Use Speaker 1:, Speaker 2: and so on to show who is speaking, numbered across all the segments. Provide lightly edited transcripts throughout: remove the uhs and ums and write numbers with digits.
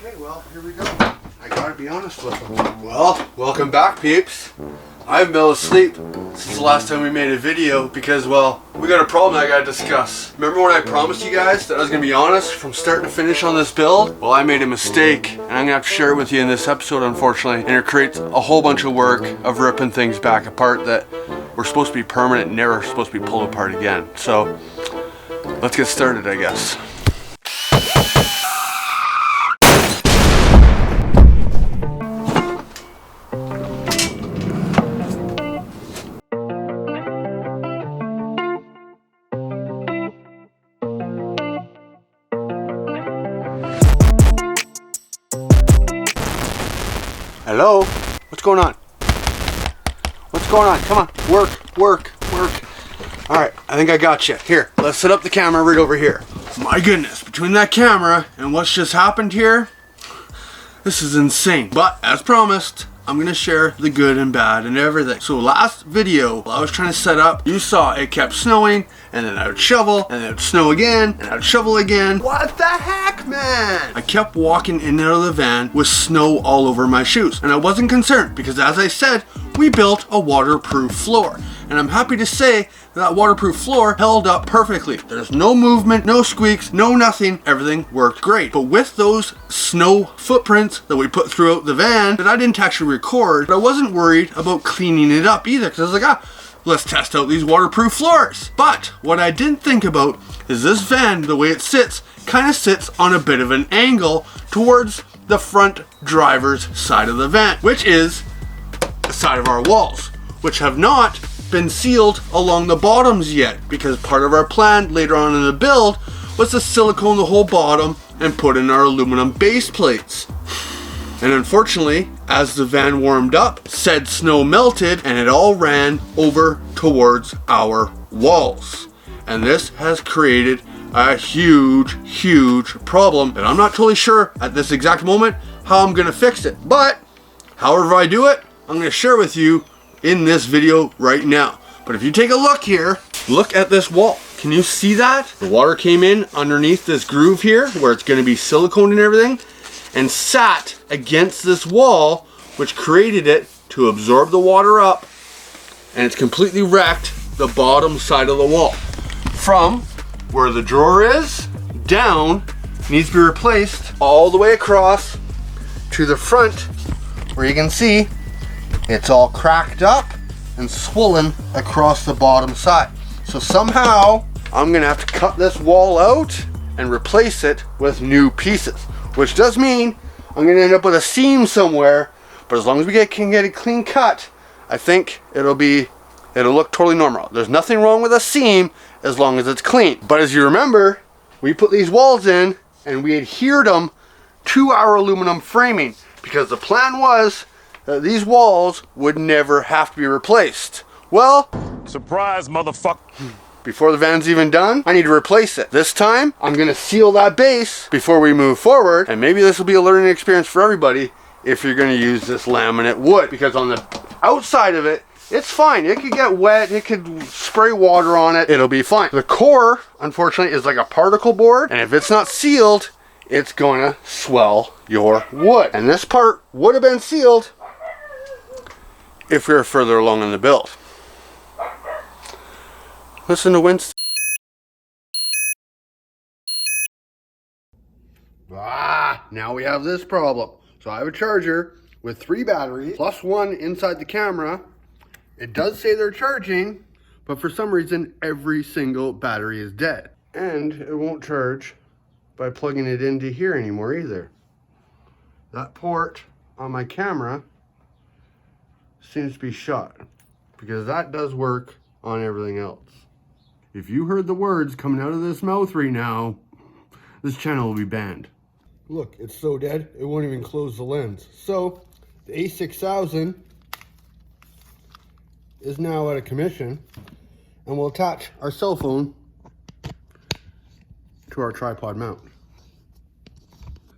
Speaker 1: Okay, well, here we go. I gotta be honest with them. Well, welcome back, peeps. I haven't been able to sleep since the last time we made a video because, well, we got a problem I gotta discuss. Remember when I promised you guys that I was gonna be honest from start to finish on this build? Well, I made a mistake, and I'm gonna have to share it with you in this episode, unfortunately. And it creates a whole bunch of work of ripping things back apart that were supposed to be permanent and never supposed to be pulled apart again. So, let's get started, I guess. Hello? What's going on? What's going on? Come on. Work. Alright, I think I got you. Here, let's set up the camera right over here. My goodness, between that camera and what's just happened here, this is insane. But, as promised, I'm going to share the good and bad and everything. So last video, while I was trying to set up, you saw it kept snowing, and then I would shovel, and then it would snow again, and I would shovel again. What the heck, man? I kept walking in and out of the van with snow all over my shoes. And I wasn't concerned, because as I said, we built a waterproof floor. And I'm happy to say that waterproof floor held up perfectly. There's no movement, no squeaks, no nothing. Everything worked great. But with those snow footprints that we put throughout the van that I didn't actually record, but I wasn't worried about cleaning it up either, because I was like, let's test out these waterproof floors. But what I didn't think about is this van, the way it sits, kind of sits on a bit of an angle towards the front driver's side of the van, which is the side of our walls, which have not been sealed along the bottoms yet, because part of our plan later on in the build was to silicone the whole bottom and put in our aluminum base plates. And unfortunately, as the van warmed up, said snow melted and it all ran over towards our walls. And this has created a huge problem, and I'm not totally sure at this exact moment how I'm gonna fix it. But however I do it, I'm gonna share with you in this video right now. But if you take a look here, look at this wall. Can you see that? The water came in underneath this groove here where it's going to be silicone and everything, and sat against this wall, which created it to absorb the water up, and it's completely wrecked the bottom side of the wall. From where the drawer is down, needs to be replaced all the way across to the front, where you can see it's all cracked up and swollen across the bottom side. So somehow I'm gonna have to cut this wall out and replace it with new pieces, which does mean I'm gonna end up with a seam somewhere. But as long as we can get a clean cut, I think it'll look totally normal. There's nothing wrong with a seam as long as it's clean. But as you remember, we put these walls in and we adhered them to our aluminum framing, because the plan was these walls would never have to be replaced. Well,
Speaker 2: surprise, motherfucker.
Speaker 1: Before the van's even done, I need to replace it. This time, I'm gonna seal that base before we move forward, and maybe this will be a learning experience for everybody if you're gonna use this laminate wood, because on the outside of it, it's fine. It could get wet, it could spray water on it, it'll be fine. The core, unfortunately, is like a particle board, and if it's not sealed, it's gonna swell your wood. And this part would have been sealed if we were further along in the build. Listen to Winston. Now we have this problem. So I have a charger with 3 batteries, plus 1 inside the camera. It does say they're charging, but for some reason, every single battery is dead. And it won't charge by plugging it into here anymore either. That port on my camera seems to be shot, because that does work on everything else. If you heard the words coming out of this mouth right now, this channel will be banned. Look, it's so dead, it won't even close the lens. So, the A6000 is now out of commission, and we'll attach our cell phone to our tripod mount.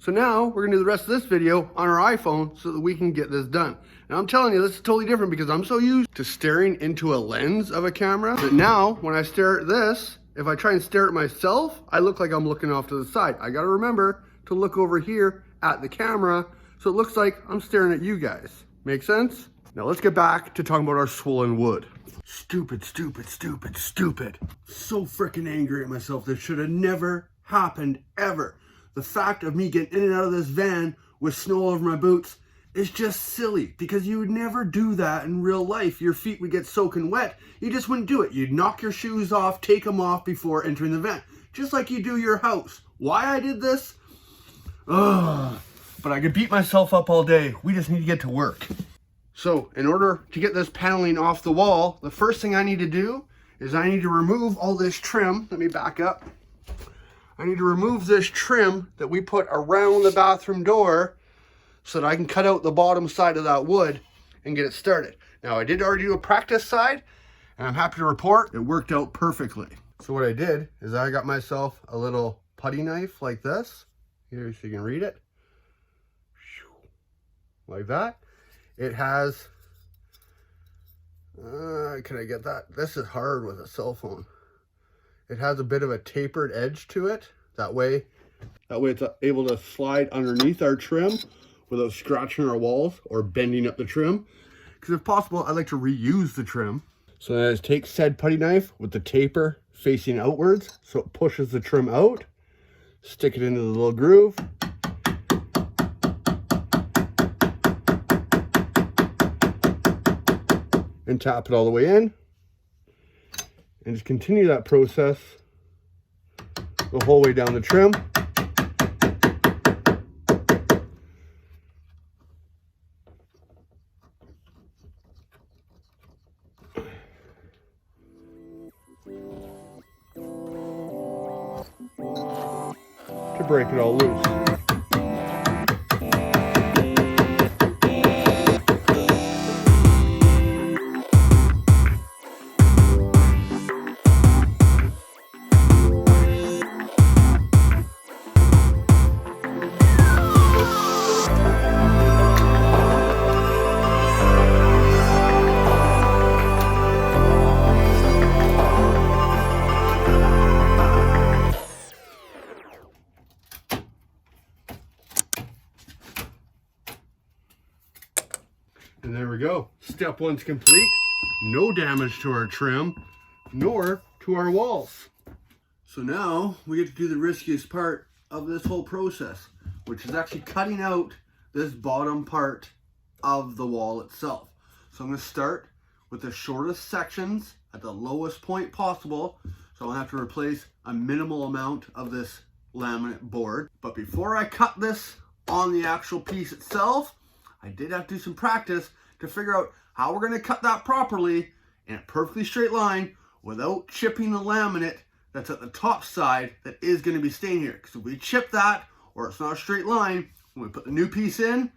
Speaker 1: So now we're gonna do the rest of this video on our iPhone so that we can get this done. And I'm telling you, this is totally different because I'm so used to staring into a lens of a camera that now when I stare at this, if I try and stare at myself, I look like I'm looking off to the side. I gotta remember to look over here at the camera so it looks like I'm staring at you guys. Make sense? Now let's get back to talking about our swollen wood. Stupid, stupid, stupid, stupid. So freaking angry at myself. This should have never happened ever. The fact of me getting in and out of this van with snow over my boots is just silly, because you would never do that in real life. Your feet would get soaking wet. You just wouldn't do it. You'd knock your shoes off, take them off before entering the van, just like you do your house. Why I did this? Ugh. But I could beat myself up all day. We just need to get to work. So in order to get this paneling off the wall, the first thing I need to do is I need to remove all this trim. Let me back up. I need to remove this trim that we put around the bathroom door so that I can cut out the bottom side of that wood and get it started. Now, I did already do a practice side, and I'm happy to report it worked out perfectly. So what I did is I got myself a little putty knife like this. Here, so you can read it. Like that. It has, can I get that? This is hard with a cell phone. It has a bit of a tapered edge to it. That way it's able to slide underneath our trim without scratching our walls or bending up the trim. Because if possible, I like to reuse the trim. So then I just take said putty knife with the taper facing outwards so it pushes the trim out. Stick it into the little groove. And tap it all the way in. And just continue that process the whole way down the trim. To break it all loose. And there we go. Step one's complete. No damage to our trim, nor to our walls. So now we get to do the riskiest part of this whole process, which is actually cutting out this bottom part of the wall itself. So I'm going to start with the shortest sections at the lowest point possible. So I'll have to replace a minimal amount of this laminate board. But before I cut this on the actual piece itself, I did have to do some practice to figure out how we're going to cut that properly in a perfectly straight line without chipping the laminate that's at the top side that is going to be staying here. Because if we chip that, or it's not a straight line, when we put the new piece in,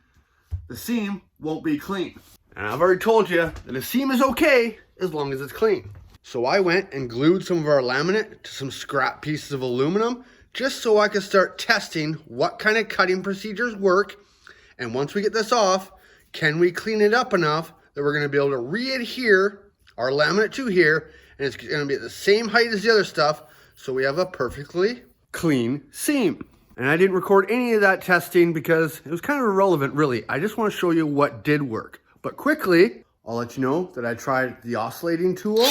Speaker 1: the seam won't be clean. And I've already told you that a seam is okay as long as it's clean. So I went and glued some of our laminate to some scrap pieces of aluminum just so I could start testing what kind of cutting procedures work. And once we get this off, can we clean it up enough that we're going to be able to re-adhere our laminate to here, and it's going to be at the same height as the other stuff, so we have a perfectly clean seam. And I didn't record any of that testing because it was kind of irrelevant, really. I just want to show you what did work. But quickly, I'll let you know that I tried the oscillating tool,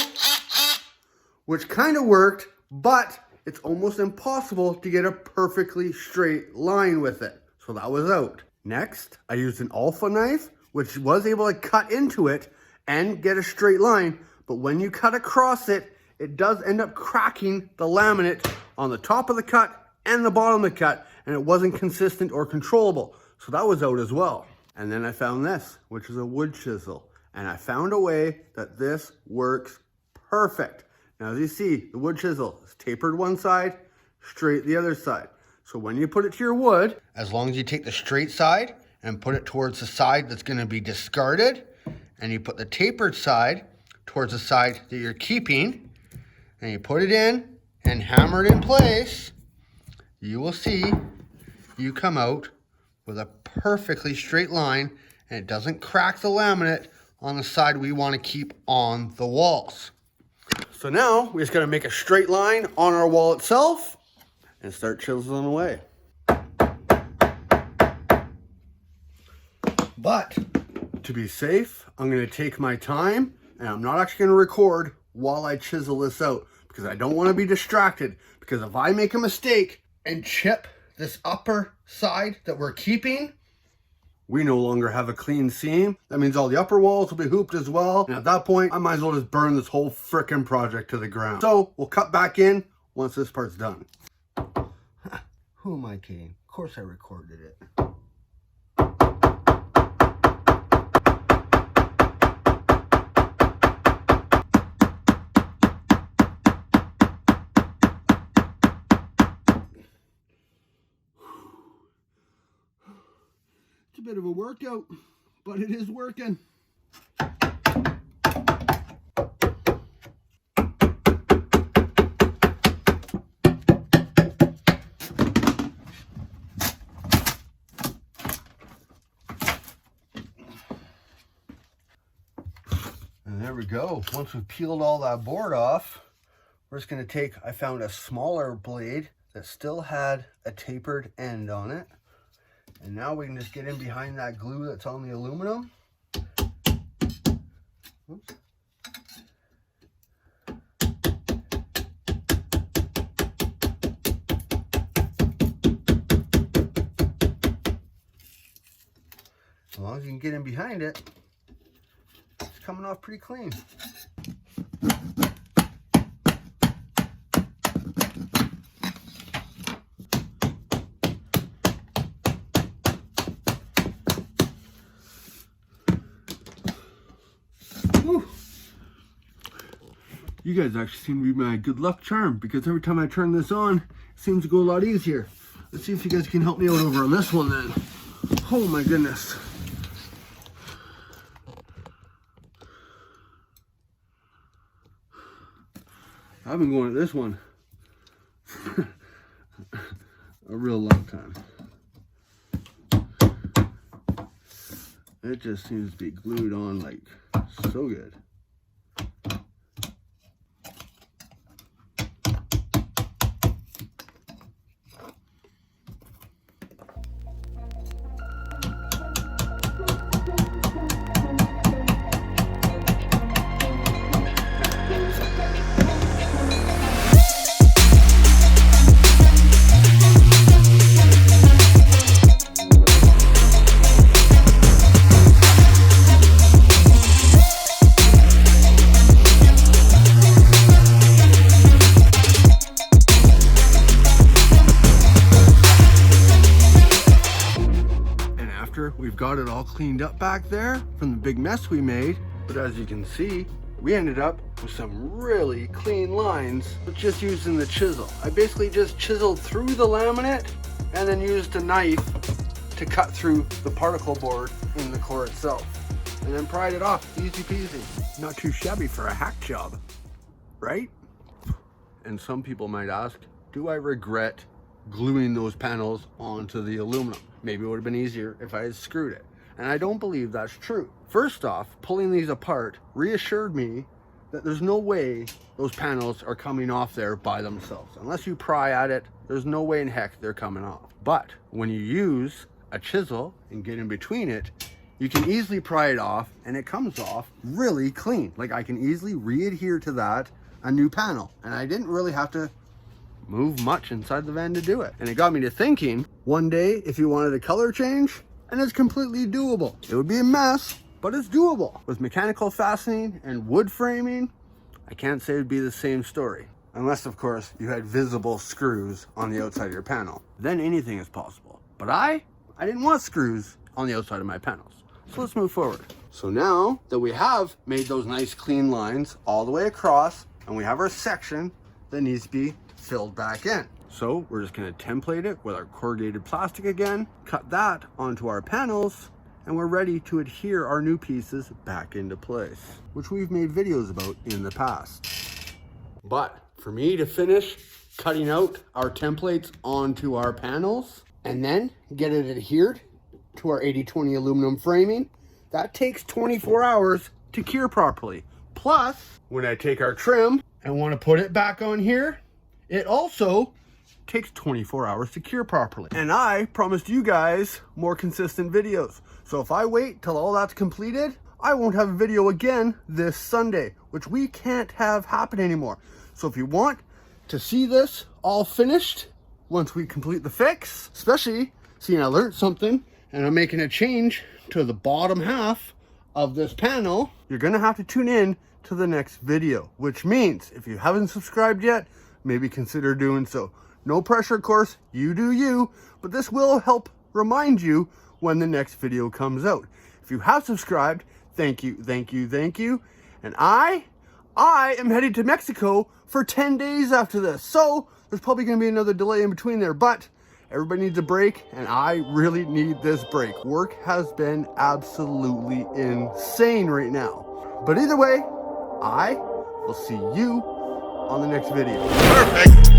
Speaker 1: which kind of worked, but it's almost impossible to get a perfectly straight line with it. So that was out. Next, I used an alpha knife, which was able to cut into it and get a straight line. But when you cut across it, it does end up cracking the laminate on the top of the cut and the bottom of the cut, and it wasn't consistent or controllable. So that was out as well. And then I found this, which is a wood chisel. And I found a way that this works perfect. Now, as you see, the wood chisel is tapered one side, straight the other side. So when you put it to your wood, as long as you take the straight side and put it towards the side that's going to be discarded, and you put the tapered side towards the side that you're keeping, and you put it in and hammer it in place, you will see you come out with a perfectly straight line, and it doesn't crack the laminate on the side we want to keep on the walls. So now we just got to make a straight line on our wall itself and start chiseling away. But to be safe, I'm going to take my time, and I'm not actually going to record while I chisel this out, because I don't want to be distracted. Because if I make a mistake and chip this upper side that we're keeping, we no longer have a clean seam. That means all the upper walls will be hooped as well. And at that point, I might as well just burn this whole frickin' project to the ground. So we'll cut back in once this part's done. Who am I kidding? Of course I recorded it. It's a bit of a workout, but it is working. And there we go. Once we've peeled all that board off, we're just going to take, I found a smaller blade that still had a tapered end on it. And now we can just get in behind that glue that's on the aluminum. Oops. As long as you can get in behind it, it's coming off pretty clean. Whew. You guys actually seem to be my good luck charm, because every time I turn this on, it seems to go a lot easier. Let's see if you guys can help me out over on this one then. Oh my goodness. I've been going at this one a real long time. It just seems to be glued on like so good. We've got it all cleaned up back there from the big mess we made, but as you can see, we ended up with some really clean lines with just using the chisel. I basically just chiseled through the laminate and then used a knife to cut through the particle board in the core itself, and then pried it off. Easy peasy. Not too shabby for a hack job, right? And some people might ask, do I regret gluing those panels onto the aluminum? Maybe it would have been easier if I had screwed it. And I don't believe that's true. First off, pulling these apart reassured me that there's no way those panels are coming off there by themselves. Unless you pry at it, there's no way in heck they're coming off. But when you use a chisel and get in between it, you can easily pry it off and it comes off really clean. Like I can easily re-adhere to that a new panel. And I didn't really have to move much inside the van to do it. And it got me to thinking, one day if you wanted a color change, and it's completely doable. It would be a mess, but it's doable. With mechanical fastening and wood framing, I can't say it'd be the same story. Unless of course you had visible screws on the outside of your panel. Then anything is possible. But I didn't want screws on the outside of my panels. So let's move forward. So now that we have made those nice clean lines all the way across, and we have our section that needs to be filled back in. So we're just going to template it with our corrugated plastic again, cut that onto our panels, and we're ready to adhere our new pieces back into place, which we've made videos about in the past. But for me to finish cutting out our templates onto our panels and then get it adhered to our 80/20 aluminum framing, that takes 24 hours to cure properly. Plus, when I take our trim and want to put it back on here, it also takes 24 hours to cure properly. And I promised you guys more consistent videos. So if I wait till all that's completed, I won't have a video again this Sunday, which we can't have happen anymore. So if you want to see this all finished once we complete the fix, especially seeing I learned something and I'm making a change to the bottom half of this panel, you're gonna have to tune in to the next video, which means if you haven't subscribed yet, maybe consider doing so. No pressure, of course, you do you, but this will help remind you when the next video comes out. If you have subscribed, thank you, thank you, thank you. And I am headed to Mexico for 10 days after this. So there's probably gonna be another delay in between there, but everybody needs a break, and I really need this break. Work has been absolutely insane right now. But either way, I will see you on the next video.
Speaker 2: Perfect.